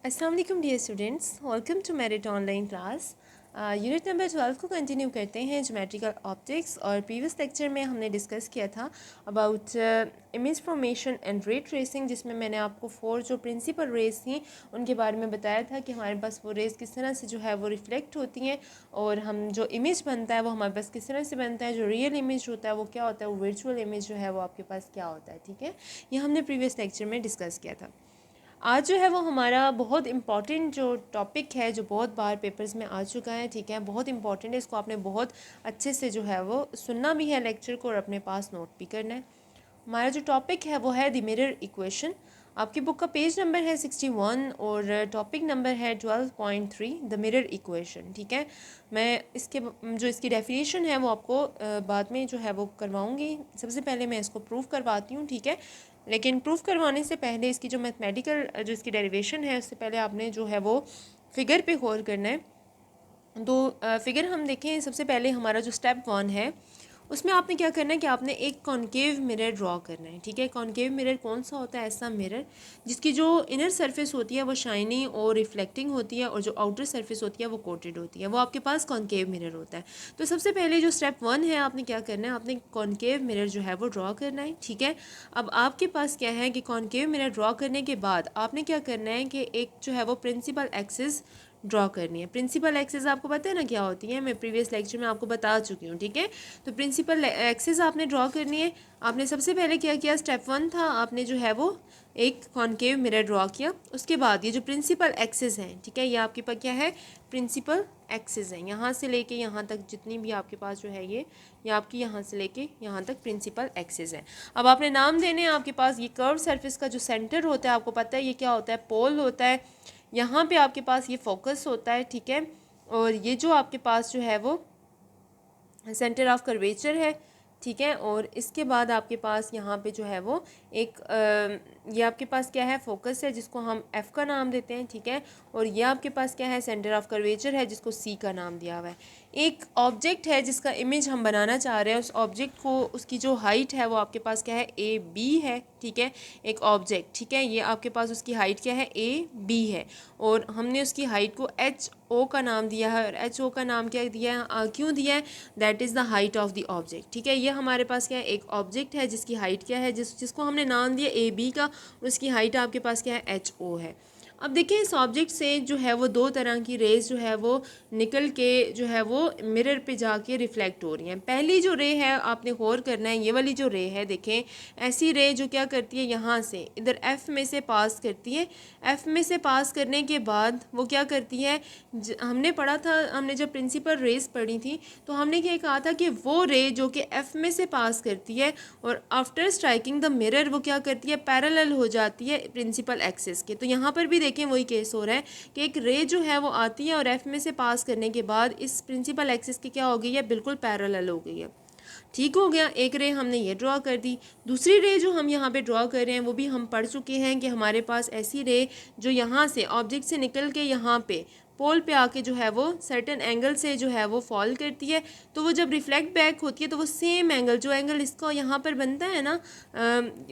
अस्सलाम वालेकुम dear students, welcome to merit online class. Unit number 12 को कंटिन्यू करते हैं, ज्योमेट्रिकल ऑप्टिक्स। और प्रीवियस लेक्चर में हमने डिस्कस किया था about image formation and ray tracing, जिसमें मैंने आपको 4 जो प्रिंसिपल रेज थी उनके बारे में बताया था कि हमारे पास वो रेज किस तरह से जो है वो रिफ्लेक्ट होती हैं और हम जो इमेज बनता है वो हमारे पास किस तरह से बनता है। जो रियल इमेज होता है वो क्या होता है, वो वर्चुअल इमेज जो है वो आपके पास क्या होता है। ठीक है, ये हमने प्रीवियस लेक्चर में डिस्कस किया था। आज जो है वो हमारा बहुत इम्पॉर्टेंट जो टॉपिक है, जो बहुत बार पेपर्स में आ चुका है। ठीक है, बहुत इंपॉर्टेंट है, इसको आपने बहुत अच्छे से जो है वो सुनना भी है लेक्चर को और अपने पास नोट भी करना है। हमारा जो टॉपिक है वो है द मिरर इक्वेशन। आपकी बुक का पेज नंबर है 61 और टॉपिक नंबर है 12.3 द मिरर इक्वेशन। ठीक है, मैं इसके जो इसकी डेफिनेशन है वो आपको बाद में जो है वो करवाऊंगी। सबसे पहले मैं इसको प्रूफ करवाती हूँ। ठीक है, लेकिन प्रूफ करवाने से पहले इसकी जो मैथमेटिकल जो इसकी डेरिवेशन है उससे पहले आपने जो है वो फिगर पे गौर करना है। तो फिगर हम देखें, सबसे पहले हमारा जो स्टेप 1 है उसमें आपने क्या करना है कि आपने एक कॉन्केव मिरर ड्रॉ करना है। ठीक है, कॉन्केव मिरर कौन सा होता है? ऐसा मिरर जिसकी जो इनर सरफेस होती है वो शाइनी और रिफ्लेक्टिंग होती है और जो आउटर सरफेस होती है वो कोटेड होती है, वो आपके पास कॉन्केव मिरर होता है। तो सबसे पहले जो स्टेप 1 है, आपने क्या करना है, आपने कॉन्केव मिरर जो है वो ड्रॉ करना है। ठीक है, अब आपके पास क्या है कि कॉन्केव मिरर ड्रॉ करने के बाद आपने क्या करना है कि एक जो है वो प्रिंसिपल एक्सिस ड्रॉ करनी है। प्रिंसिपल एक्सिस आपको पता है ना क्या होती है, मैं प्रीवियस लेक्चर में आपको बता चुकी हूँ। ठीक है, तो प्रिंसिपल एक्सिस आपने ड्रॉ करनी है। आपने सबसे पहले क्या किया, स्टेप 1 था, आपने जो है वो एक कॉन्केव मिरर ड्रॉ किया। उसके बाद ये जो प्रिंसिपल एक्सिस है, ठीक है, ये आपके पास क्या है, प्रिंसिपल एक्सिस है। यहाँ से लेके यहाँ तक जितनी भी आपके पास जो है ये आपकी यहाँ से लेके यहाँ तक प्रिंसिपल एक्सिस है। अब आपने नाम देने हैं। आपके पास ये कर्व सरफेस का जो सेंटर होता है, आपको पता है ये क्या होता है, पोल होता है। यहाँ पे आपके पास ये फोकस होता है। ठीक है, और ये जो आपके पास जो है वो सेंटर ऑफ कर्वेचर है। ठीक है, और इसके बाद आपके पास यहाँ पे जो है वो एक ये आपके पास क्या है, फोकस है जिसको हम एफ़ का नाम देते हैं। ठीक है, और ये आपके पास क्या है, सेंटर ऑफ कर्वेचर है जिसको सी का नाम दिया हुआ है। एक ऑब्जेक्ट है जिसका इमेज हम बनाना चाह रहे हैं, उस ऑब्जेक्ट को उसकी जो हाइट है वो आपके पास क्या है, ए बी है। ठीक है, एक ऑब्जेक्ट, ठीक है, ये आपके पास उसकी हाइट क्या है, ए बी है, और हमने उसकी हाइट को एच ओ का नाम दिया है। और एच ओ का नाम क्या दिया है, क्यों दिया है, that is the height of the object. ठीक है, ये हमारे पास क्या है, एक ऑब्जेक्ट है जिसकी हाइट क्या है, जिसको हमने नाम दिया ए बी का, उसकी हाइट आपके पास क्या है, एच ओ है। अब देखिए, इस ऑब्जेक्ट से जो है वो दो तरह की रेज जो है वो निकल के जो है वो मिरर पे जाके रिफ्लेक्ट हो रही हैं। पहली जो रे है आपने गौर करना है, ये वाली जो रे है, देखें, ऐसी रे जो क्या करती है, यहाँ से इधर एफ़ में से पास करती है। एफ़ में से पास करने के बाद वो क्या करती है, हमने पढ़ा था, हमने जब प्रिंसिपल रेज पढ़ी थी तो हमने क्या कहा था कि वो रे जो कि एफ़ में से पास करती है और आफ्टर स्ट्राइकिंग द मिरर वो क्या करती है, पैरेलल हो जाती है प्रिंसिपल एक्सिस के। तो यहाँ पर भी देखें वही केस हो रहा है कि एक रे जो है वो आती है और एफ़ में से पास करने के बाद इस प्रिंसिपल एक्सिस की क्या हो गई है, बिल्कुल पैरेलल हो गई है। ठीक हो गया, एक रे हमने ये ड्रॉ कर दी। दूसरी रे जो हम यहाँ पे ड्रॉ कर रहे हैं वो भी हम पढ़ चुके हैं कि हमारे पास ऐसी रे जो यहाँ से ऑब्जेक्ट से निकल के यहाँ पे पोल पे आके जो है वो सर्टेन एंगल से जो है वो फॉल करती है। तो वो जब रिफ्लेक्ट बैक होती है तो वो सेम एंगल, जो एंगल इसका यहाँ पर बनता है ना,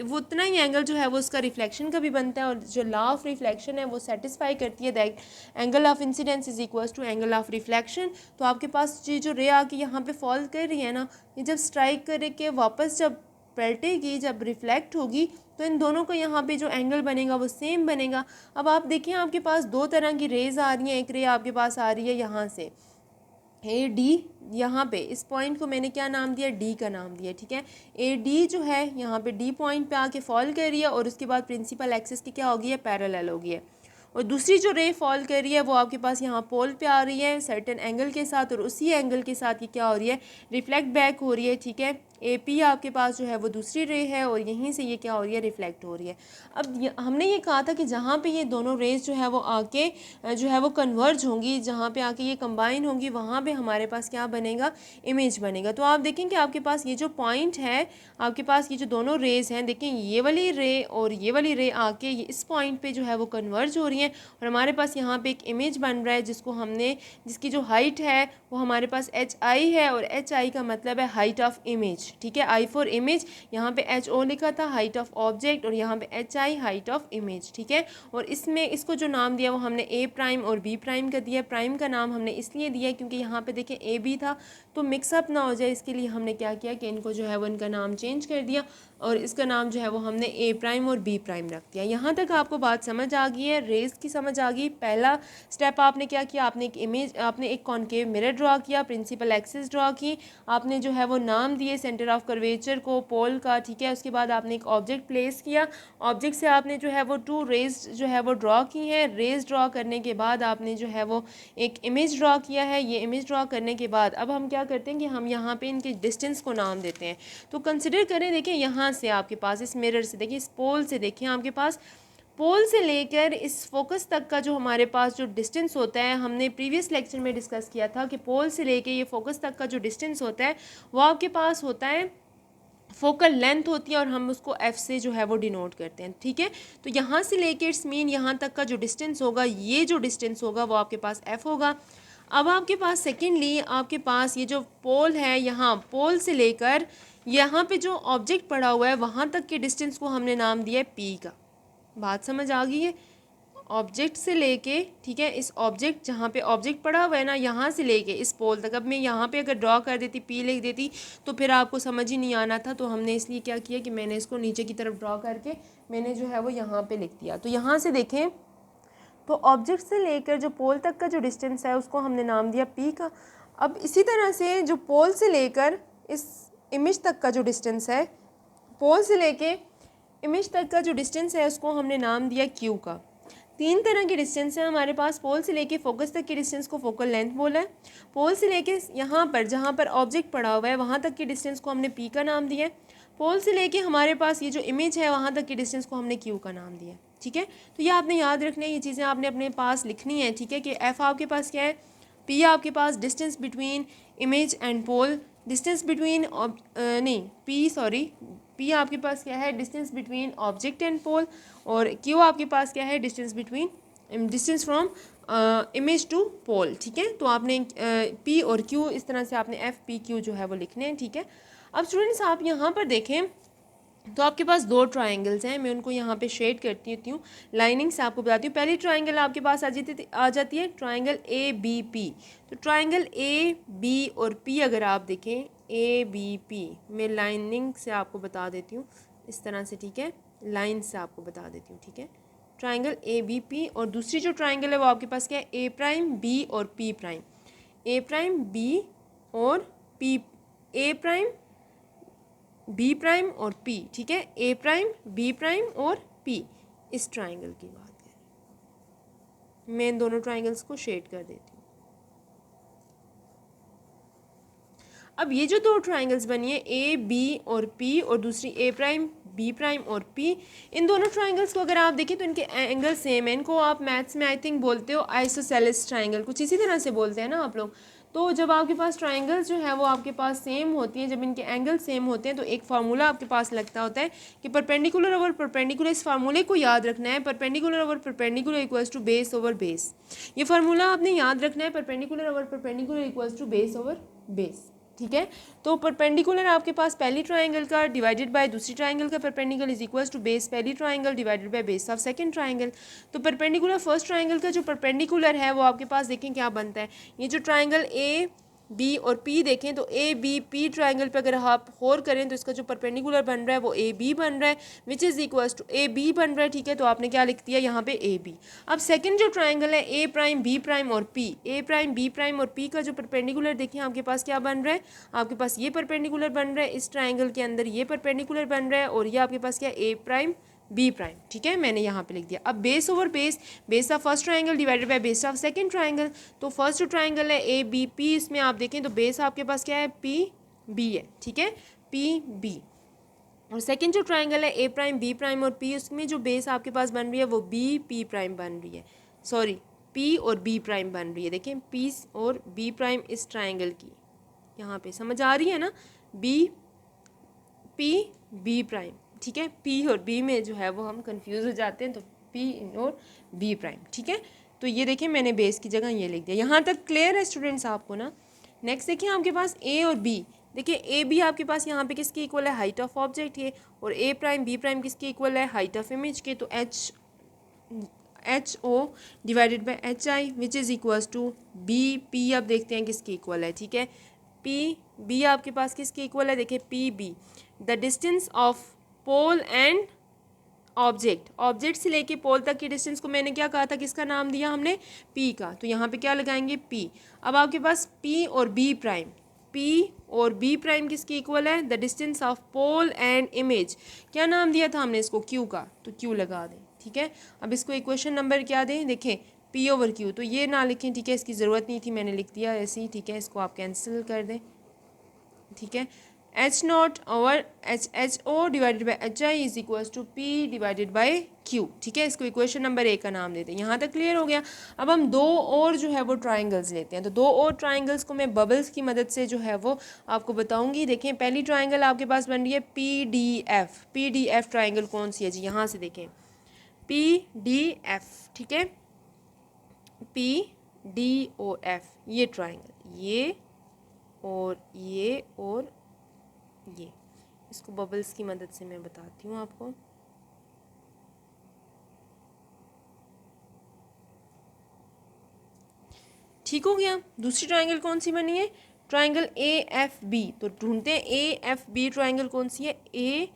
वो उतना ही एंगल जो है वो उसका रिफ्लेक्शन का भी बनता है। और जो लॉ ऑफ रिफ्लेक्शन है वो सेटिस्फाई करती है that angle of incidence is equals to angle of reflection. तो आपके पास ये जो रे आके यहाँ पे फॉल कर रही है ना, ये जब स्ट्राइक करके वापस जब पलटेगी, जब रिफ्लेक्ट होगी, तो इन दोनों का यहाँ पे जो एंगल बनेगा वो सेम बनेगा। अब आप देखें, आपके पास दो तरह की रेज आ रही हैं। एक रे आपके पास आ रही है यहाँ से ए डी, यहाँ पे इस पॉइंट को मैंने क्या नाम दिया, डी का नाम दिया। ठीक है, ए डी जो है यहाँ पे डी पॉइंट पे आके फॉल कर रही है और उसके बाद प्रिंसिपल एक्सिस की क्या होगी है, पैरेलल होगी है। और दूसरी जो रे फॉल कर रही है वो आपके पास यहाँ पोल पे आ रही है सर्टेन एंगल के साथ, और उसी एंगल के साथ ये क्या हो रही है, रिफ्लेक्ट बैक हो रही है। ठीक है, ए पी आपके पास जो है वो दूसरी रे है और यहीं से ये क्या हो रही है, रिफ्लेक्ट हो रही है। अब हमने ये कहा था कि जहाँ पे ये दोनों रेज जो है वो आके जो है वो कन्वर्ज होंगी, जहाँ पे आके ये कंबाइन होंगी, वहाँ पे हमारे पास क्या बनेगा, इमेज बनेगा। तो आप देखें कि आपके पास ये जो पॉइंट है, आपके पास ये जो दोनों रेज हैं, देखें ये वाली रे और ये वाली रे आके ये इस पॉइंट पे जो है वो कन्वर्ज हो रही हैं है और हमारे पास यहाँ पे एक इमेज बन रहा है जिसकी जो हाइट है वो हमारे पास HI है और HI का मतलब है हाइट ऑफ इमेज, ठीक है। I फॉर इमेज, यहाँ पे HO लिखा था हाइट ऑफ ऑब्जेक्ट और यहाँ पे HI हाइट ऑफ इमेज, ठीक है। और इसमें इसको जो नाम दिया वो हमने A प्राइम और B प्राइम का दिया। प्राइम का नाम हमने इसलिए दिया क्योंकि यहाँ पे देखें AB था तो मिक्सअप ना हो जाए, इसके लिए हमने क्या किया कि इनको जो है वो इनका नाम चेंज कर दिया और इसका नाम जो है वो हमने A प्राइम और B प्राइम रख दिया। यहाँ तक आपको बात समझ आ गई है, रेज की समझ आ गई। पहला स्टेप आपने क्या किया, आपने एक कॉनकेव मिरर ड्रॉ किया, प्रिंसिपल एक्सिस ड्रॉ की, आपने जो है वो नाम दिए सेंटर ऑफ कर्वेचर को पोल का, ठीक है। उसके बाद आपने एक ऑब्जेक्ट प्लेस किया, ऑब्जेक्ट से आपने जो है वो 2 रेज जो है वो ड्रॉ की हैं। रेज ड्रॉ करने के बाद आपने जो है वो एक इमेज ड्रॉ किया है। ये इमेज ड्रॉ करने के बाद अब हम क्या करते हैं कि हम यहाँ पे इनके डिस्टेंस को नाम देते हैं। तो कंसिडर करें, देखिए यहाँ से आपके पास इस मिरर से देखिए, इस पोल से देखिए, आपके पास पोल से लेकर इस फोकस तक का जो हमारे पास जो डिस्टेंस होता है, हमने प्रीवियस लेक्चर में डिस्कस किया था कि पोल से लेकर ये फोकस तक का जो डिस्टेंस होता है वो आपके पास होता है फोकल लेंथ होती है और हम उसको F से जो है वो डिनोट करते हैं, ठीक है। तो यहाँ से लेकर इट्स मीन यहाँ तक का जो डिस्टेंस होगा, ये जो डिस्टेंस होगा वो आपके पास F होगा। अब आपके पास सेकेंडली आपके पास ये जो पोल है, यहाँ पोल से लेकर यहाँ पे जो ऑब्जेक्ट पड़ा हुआ है वहाँ तक के डिस्टेंस को हमने नाम दिया है P का। बात समझ आ गई है? ऑब्जेक्ट से लेके, ठीक है, इस ऑब्जेक्ट जहाँ पे ऑब्जेक्ट पड़ा हुआ है ना, यहाँ से लेके इस पोल तक। अब मैं यहाँ पे अगर ड्रॉ कर देती, P लिख देती तो फिर आपको समझ ही नहीं आना था, तो हमने इसलिए क्या किया कि मैंने इसको नीचे की तरफ ड्रॉ करके मैंने जो है वो यहाँ पे लिख दिया। तो यहाँ से देखें तो ऑब्जेक्ट से लेकर जो पोल तक का जो डिस्टेंस है उसको हमने नाम दिया P का। अब इसी तरह से जो पोल से लेकर इस इमेज तक का जो डिस्टेंस है, पोल से लेके इमेज तक का जो डिस्टेंस है उसको हमने नाम दिया Q का। 3 तरह के डिस्टेंस है हमारे पास। पोल से लेके फोकस तक के डिस्टेंस को फोकल लेंथ बोला है। पोल से लेके यहाँ पर जहाँ पर ऑब्जेक्ट पड़ा हुआ है वहाँ तक के डिस्टेंस को हमने P का नाम दिया है। पोल से लेके हमारे पास ये जो इमेज है वहाँ तक के डिस्टेंस को हमने Q का नाम दिया, ठीक है। तो ये आपने याद रखना है, ये चीज़ें आपने अपने पास लिखनी है, ठीक है। कि F आपके पास क्या है, P आपके पास distance between image and pole, distance between P आपके पास क्या है, distance between object and pole, और Q आपके पास क्या है, distance from image to pole, ठीक है। तो आपने P और Q इस तरह से आपने FPQ जो है वो लिखने हैं, ठीक है। अब स्टूडेंट्स आप यहाँ पर देखें तो आपके पास 2 ट्राइंगल्स हैं, मैं उनको यहाँ पे शेड करती हूँ, लाइनिंग से आपको बताती हूँ। पहली ट्राइंगल आपके पास आ जाती है ट्राइंगल ABP। तो ट्राइंगल AB और P अगर आप देखें, ABP मैं लाइनिंग से आपको बता देती हूँ इस तरह से, ठीक है, लाइन से आपको बता देती हूँ, ठीक है। ट्राइंगल ABP और दूसरी जो ट्राइंगल है वो आपके पास क्या है, A प्राइम B और P prime, A prime B और P, A prime B prime और P, ठीक है, A प्राइम B प्राइम और P। इस ट्राइंगल की बात है, मैं इन दोनों ट्राइंगल्स को शेड कर देती हूँ। अब ये जो 2 ट्राइंगल्स बनी है A B और P और दूसरी A प्राइम B प्राइम और P, इन दोनों ट्राइंगल्स को अगर आप देखें तो इनके एंगल सेम है। इनको आप मैथ्स में आई थिंक बोलते हो आइसोसेलेस ट्राइंगल, कुछ इसी तरह से बोलते हैं ना आप लोग। तो जब आपके पास ट्राइंगल्स जो है वो आपके पास सेम होती हैं, जब इनके एंगल सेम होते हैं तो एक फार्मूला आपके पास लगता होता है कि परपेंडिकुलर ओवर परपेंडिकुलर। इस फार्मूले को याद रखना है, perpendicular over perpendicular equals to base over base. ये फार्मूला आपने याद रखना है, perpendicular over perpendicular equals to base over base, ठीक है। तो परपेंडिकुलर आपके पास पहली ट्राइंगल का डिवाइडेड बाय दूसरी ट्राइंगल का perpendicular is equals to base पहली triangle divided by base of second triangle. तो परपेंडिकुलर फर्स्ट ट्राइंगल का जो परपेंडिकुलर है वो आपके पास देखें क्या बनता है, ये जो ट्राइंगल A B और P देखें तो ABP ट्राइंगल पे अगर आप होर करें तो इसका जो परपेंडिकुलर बन रहा है वो AB बन रहा है, which is equals to AB बन रहा है, ठीक है। तो आपने क्या लिख दिया यहाँ पे AB। अब सेकंड जो ट्राइंगल है A प्राइम B प्राइम और P, A prime B prime और P का जो परपेंडिकुलर देखें आपके पास क्या बन रहा है, आपके पास ये परपेंडिकुलर बन रहा है, इस ट्राइंगल के अंदर ये परपेंडिकुलर बन रहा है, और ये आपके पास क्या है, A प्राइम B प्राइम, ठीक है, मैंने यहाँ पे लिख दिया। अब base over base, base of first triangle divided by base of second triangle. तो फर्स्ट जो ट्राइंगल है ABP, इसमें आप देखें तो बेस आपके पास क्या है, PB है, ठीक है, PB। और सेकंड जो ट्राइंगल है A प्राइम B प्राइम और P, उसमें जो बेस आपके पास बन रही है वो BP प्राइम बन रही है, सॉरी P और B प्राइम बन रही है। देखें P और B प्राइम इस ट्राइंगल की, यहाँ पे समझ आ रही है ना, B प्राइम, ठीक है। P और B में जो है वो हम कंफ्यूज हो जाते हैं, तो P और बी प्राइम, ठीक है। तो ये देखिए मैंने बेस की जगह ये लिख दिया। यहाँ तक क्लियर है स्टूडेंट्स आपको ना। नेक्स्ट देखिए आपके पास ए और बी, देखिए ए बी आपके पास यहाँ पे किसकी इक्वल है, हाइट ऑफ ऑब्जेक्ट है, और ए प्राइम बी प्राइम किसकी इक्वल है, हाइट ऑफ इमेज के। तो H O divided by H I which is equals to B P. अब देखते हैं किसकी इक्वल है, ठीक है। पी बी आपके पास किसकी इक्वल है, देखिए P B the distance of pole and object से लेके पोल तक की डिस्टेंस को मैंने क्या कहा था, किसका नाम दिया हमने, पी का। तो यहाँ पे क्या लगाएंगे, पी। अब आपके पास पी और बी प्राइम किसकी इक्वल है, the distance of pole and image, क्या नाम दिया था हमने इसको, क्यू का, तो क्यू लगा दें, ठीक है। अब इसको इक्वेशन नंबर क्या दें, देखें पी ओवर क्यू, तो ये ना लिखें, ठीक है, इसकी ज़रूरत नहीं थी, मैंने लिख दिया ऐसे ही, ठीक है। इसको आप कैंसिल कर दें, ठीक है। H naught over H O divided by H I is equals to P divided by Q, ठीक है। इसको इक्वेशन नंबर ए का नाम देते हैं। यहाँ तक क्लियर हो गया। अब हम दो और जो है वो ट्राइंगल्स लेते हैं, तो दो और ट्राइंगल्स को मैं बबल्स की मदद से जो है वो आपको बताऊंगी। देखें पहली ट्राइंगल आपके पास बन रही है पी डी एफ ट्राइंगल कौन सी है जी, यहाँ से देखें पी डी एफ, ठीक है, पी डी ओ एफ, ये ट्राइंगल, ये और ये, इसको बबल्स की मदद से मैं बताती हूँ आपको। ठीक हो गया। दूसरी ट्राइंगल कौन सी बनी है, ट्राइंगल ए एफ बी। तो ढूंढते हैं ए एफ बी ट्राइंगल कौन सी है, ए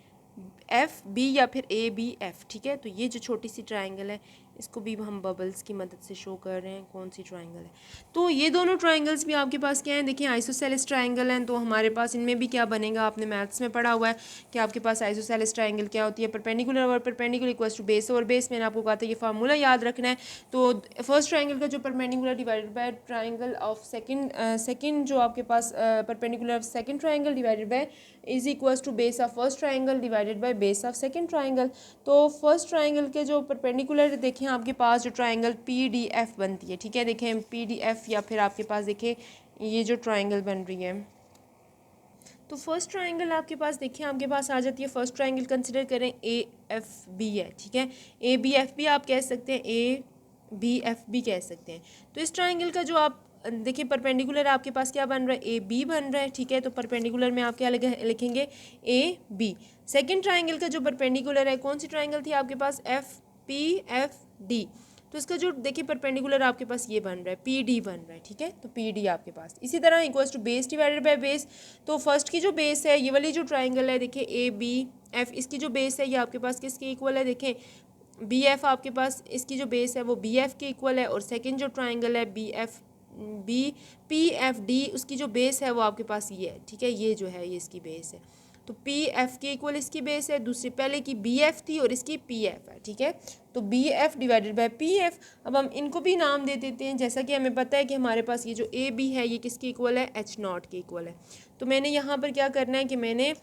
एफ बी या फिर ए बी एफ, ठीक है। तो ये जो छोटी सी ट्राइंगल है इसको भी हम बबल्स की मदद से शो कर रहे हैं कौन सी ट्राइंगल है। तो ये दोनों ट्राइंगल्स भी आपके पास क्या हैं, देखिए आइसोसेलेस ट्राइंगल हैं। तो हमारे पास इनमें भी क्या बनेगा, आपने मैथ्स में पढ़ा हुआ है कि आपके पास आइसोसेलेस ट्राइंगल क्या होती है, perpendicular over perpendicular equals to base over base. मैंने आपको कहा था ये फार्मूला याद रखना है। तो फर्स्ट ट्राइंगल का जो perpendicular divided by triangle of second जो आपके पास perpendicular of second triangle divided by is equals to base of first triangle divided by base of second triangle. तो फर्स्ट ट्राइंगल के जो परपेंडिकुलर देखें आपके पास जो ट्राइंगल पी डी एफ बनती है, ठीक है। देखें पी डी एफ या फिर आपके पास देखें ये जो ट्राइंगल बन रही है, तो फर्स्ट ट्राइंगल आपके पास देखिए आपके पास आ जाती है। फर्स्ट ट्राइंगल कंसिडर करें ए एफ बी है, ठीक है। ए बी एफ बी आप कह सकते हैं, ए बी एफ बी कह सकते हैं। तो इस ट्राइंगल का जो आप देखिए परपेंडिकुलर आपके पास क्या बन रहा है, ए बी बन रहा है, ठीक है। तो परपेंडिकुलर में आप क्या लिखेंगे, ए बी। सेकेंड ट्राइंगल का जो परपेंडिकुलर है कौन सी ट्राइंगल थी आपके पास, एफ पी एफ डी। तो इसका जो देखिए परपेंडिकुलर आपके पास ये बन रहा है, पी डी बन रहा है, ठीक है। तो पी डी आपके पास इसी तरह equals to base divided by base. तो फर्स्ट की जो बेस है ये वाली जो ट्राइंगल है देखिए ए बी एफ, इसकी जो बेस है ये आपके पास किसके इक्वल है, देखें बी एफ आपके पास इसकी जो बेस है वो बी एफ के इक्वल है। और सेकेंड जो ट्राइंगल है बी पी एफ डी, उसकी जो बेस है वो आपके पास ये है, ठीक है। ये जो है ये इसकी बेस है, तो पी एफ के इक्वल इसकी बेस है। दूसरी पहले की बी एफ थी और इसकी पी एफ है, ठीक है। तो B F divided by P F. अब हम इनको भी नाम दे देते हैं, जैसा कि हमें पता है कि हमारे पास ये जो ए बी है ये किसकी इक्वल है, एच नॉट के इक्वल है। तो मैंने यहाँ पर क्या करना है कि मैंने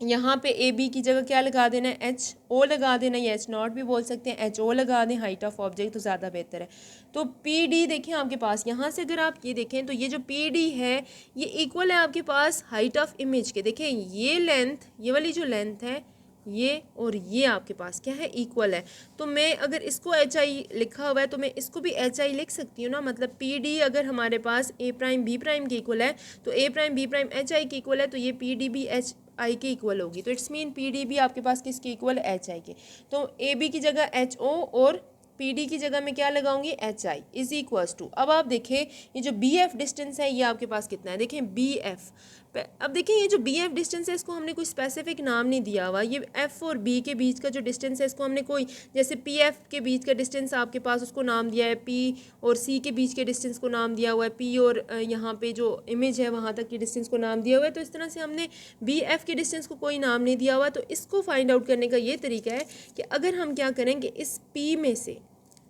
यहाँ पे ए बी की जगह क्या लगा देना है, एच ओ लगा देना, या एच नॉट भी बोल सकते हैं, एच ओ लगा दें, हाइट ऑफ ऑब्जेक्ट तो ज़्यादा बेहतर है। तो पी डी देखें आपके पास, यहाँ से अगर आप ये देखें तो ये जो पी डी है ये इक्वल है आपके पास हाइट ऑफ इमेज के। देखें ये लेंथ, ये वाली जो लेंथ है ये और ये आपके पास क्या है, इक्वल है। तो मैं अगर इसको एच आई लिखा हुआ है तो मैं इसको भी एच आई लिख सकती हूँ ना। मतलब पी डी अगर हमारे पास ए प्राइम बी प्राइम के इक्वल है तो A prime B prime H I के इक्वल है, तो ये पी डी भी एच आई के इक्वल होगी। तो इट्स मीन पी डी भी आपके पास किसके इक्वल है, एच आई के। तो ए बी की जगह एच ओ और पी डी की जगह मैं क्या लगाऊंगी, H I is equals to. अब आप देखें ये जो बी एफ डिस्टेंस है ये आपके पास कितना है, देखें बी एफ। अब देखें ये जो बी एफ डिस्टेंस है इसको हमने कोई स्पेसिफिक नाम नहीं दिया हुआ। ये एफ और बी के बीच का जो डिस्टेंस है इसको हमने कोई, जैसे पी एफ के बीच का डिस्टेंस आपके पास उसको नाम दिया है, पी और सी के बीच के डिस्टेंस को नाम दिया हुआ है, पी और यहाँ पे जो इमेज है वहाँ तक के डिस्टेंस को नाम दिया हुआ है। तो इस तरह से हमने बी एफ के डिस्टेंस को कोई नाम नहीं दिया हुआ। तो इसको फाइंड आउट करने का ये तरीका है कि अगर हम क्या करें कि इस पी में से,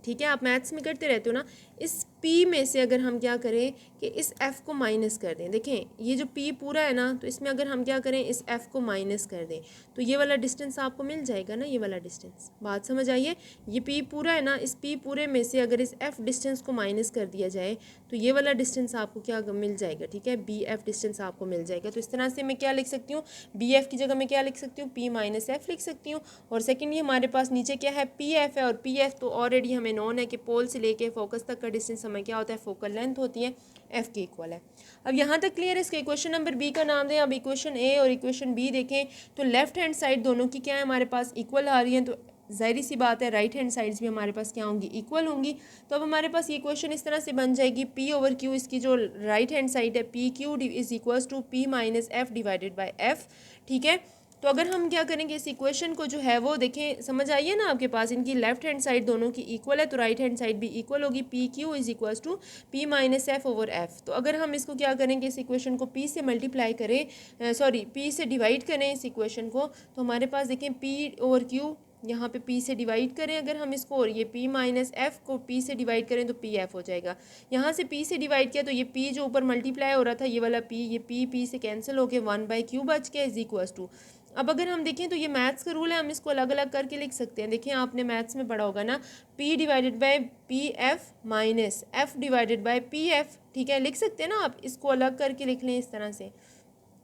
ठीक है, आप मैथ्स में करते रहते हो ना, इस P में से अगर हम क्या करें कि इस F को माइनस कर दें, देखें ये जो P पूरा है ना, तो इसमें अगर हम क्या करें इस F को माइनस कर दें तो ये वाला डिस्टेंस आपको मिल जाएगा ना, ये वाला डिस्टेंस। बात समझ आइए, ये P पूरा है ना, इस P पूरे में से अगर इस F डिस्टेंस को माइनस कर दिया जाए तो ये वाला डिस्टेंस आपको क्या मिल जाएगा, ठीक है, BF डिस्टेंस आपको मिल जाएगा। तो इस तरह से मैं क्या लिख सकती हूँ, BF की जगह मैं क्या लिख सकती हूँ, P माइनस F लिख सकती हूँ। और सेकेंडली हमारे पास नीचे क्या है, PF है, और PF तो ऑलरेडी हमें नोन है कि पोल से लेके फोकस तक का डिस्टेंस हमें क्या होता है, फोकल लेंथ होती है, F के इक्वल है। अब यहाँ तक क्लियर है। इसके इक्वेशन नंबर B का नाम दें। अब इक्वेशन A और इक्वेशन B देखें तो लेफ्ट हैंड साइड दोनों की क्या है हमारे पास, इक्वल आ रही है, तो ज़ाहिर सी बात है राइट हैंड साइड्स भी हमारे पास क्या होंगी, इक्वल होंगी। तो अब हमारे पास ये इक्वेशन इस तरह से बन जाएगी, P ओवर Q, इसकी जो राइट हैंड साइड है PQ is equals to P minus F divided by F, ठीक है। तो अगर हम क्या करेंगे इस इक्वेशन को जो है वो देखें, समझ आइए ना आपके पास, इनकी लेफ्ट हैंड साइड दोनों की इक्वल है तो राइट हैंड साइड भी इक्वल होगी, PQ is equals to P minus F over F। तो अगर हम इसको क्या करेंगे, इस इक्वेशन को P से मल्टीप्लाई करें, सॉरी P से डिवाइड करें इस इक्वेशन को, तो हमारे पास देखें P ओवर Q, यहाँ पे P से डिवाइड करें अगर हम इसको, और ये P माइनस F को P से डिवाइड करें तो PF हो जाएगा। यहाँ से P से डिवाइड किया तो ये P जो ऊपर मल्टीप्लाई हो रहा था ये वाला P, ये P से कैंसिल होके 1/Q बच के इज इक्वल्स टू। अब अगर हम देखें तो ये मैथ्स का रूल है, हम इसको अलग अलग करके लिख सकते हैं। देखिए आपने मैथ्स में पढ़ा होगा ना, P divided by PF minus F divided by PF, ठीक है, लिख सकते हैं ना आप, इसको अलग करके लिख लें इस तरह से,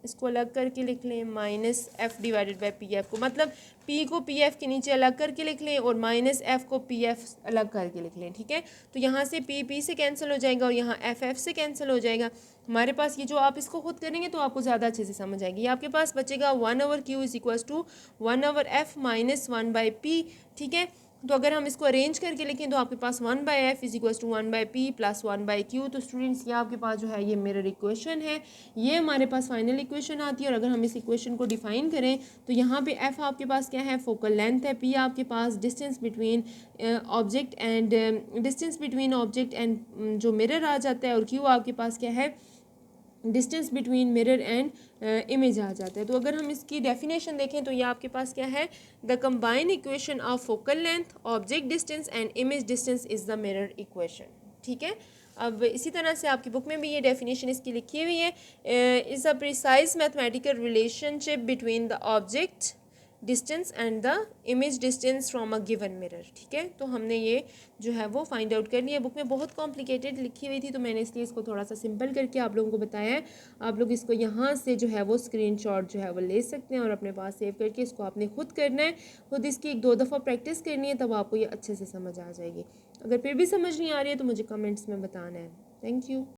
इसको अलग करके लिख लें minus F divided by PF को, मतलब P को PF के नीचे अलग करके लिख लें और माइनस F को PF अलग करके लिख लें, ठीक है। तो यहाँ से P से कैंसिल हो जाएगा और यहाँ F से कैंसिल हो जाएगा। हमारे पास ये जो आप इसको खुद करेंगे तो आपको ज़्यादा अच्छे से समझ आएगी। ये आपके पास बचेगा 1 over Q is equals to 1 over F minus 1/P, ठीक है। तो अगर हम इसको अरेंज करके लिखें तो आपके पास 1/F is equals to 1/P plus 1/Q। तो स्टूडेंट्स ये आपके पास जो है ये मिरर इक्वेशन है, ये हमारे पास फाइनल इक्वेशन आती है। और अगर हम इस इक्वेशन को डिफाइन करें तो यहाँ पे F आपके पास क्या है, फोकल लेंथ है, P आपके पास डिस्टेंस बिटवीन ऑब्जेक्ट एंड जो मिरर आ जाता है, और Q आपके पास क्या है, distance between mirror and image आ जाता है। तो अगर हम इसकी डेफिनेशन देखें तो ये आपके पास क्या है, the combined equation of focal length, object distance and image distance is the mirror equation, ठीक है। अब इसी तरह से आपकी बुक में भी ये डेफिनेशन इसकी लिखी हुई है, is a precise mathematical relationship between the object distance and the image distance from a given mirror, ठीक है। तो हमने ये जो है वो फाइंड आउट कर लिया। बुक में बहुत कॉम्प्लिकेटेड लिखी हुई थी तो मैंने इसलिए इसको थोड़ा सा सिंपल करके आप लोगों को बताया है। आप लोग इसको यहाँ से जो है वो स्क्रीनशॉट जो है वो ले सकते हैं और अपने पास सेव करके इसको आपने खुद करना है, खुद इसकी 1-2 दफ़ा प्रैक्टिस करनी है, तब आपको ये अच्छे से समझ आ जाएगी। अगर फिर भी समझ नहीं आ रही है तो मुझे कमेंट्स में बताना है। Thank you.